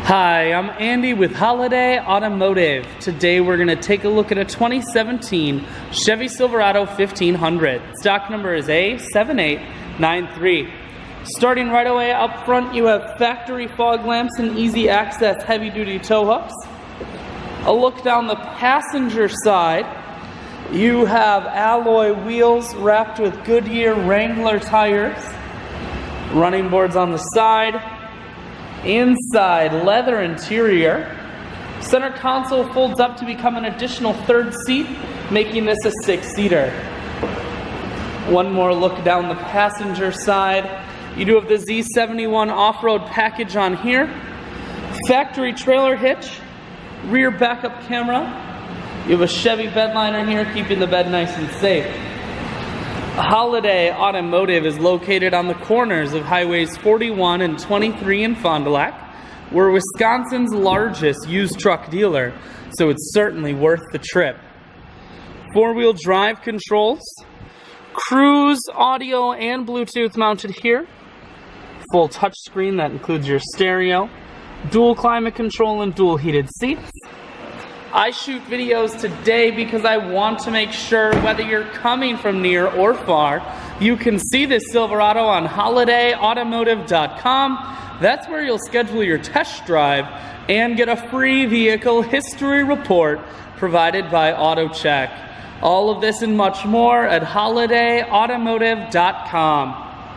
Hi, I'm Andy with Holiday Automotive. Today we're going to take a look at a 2017 Chevy Silverado 1500. Stock number is A7893. Starting right away up front, you have factory fog lamps and easy access heavy-duty tow hooks. A look down the passenger side, you have alloy wheels wrapped with Goodyear Wrangler tires. Running boards on the side. Inside, leather interior. Center console folds up to become an additional third seat, making this a 6-seater. One more look down the passenger side. You do have the Z71 off-road package on here. Factory trailer hitch, rear backup camera. You have a Chevy bed liner here, keeping the bed nice and safe. Holiday Automotive is located on the corners of highways 41 and 23 in Fond du Lac. We're Wisconsin's largest used truck dealer, so it's certainly worth the trip. Four-wheel drive controls, cruise audio and Bluetooth mounted here. Full touchscreen that includes your stereo, dual climate control and dual heated seats. I shoot videos today because I want to make sure whether you're coming from near or far, you can see this Silverado on holidayautomotive.com. That's where you'll schedule your test drive and get a free vehicle history report provided by AutoCheck. All of this and much more at holidayautomotive.com.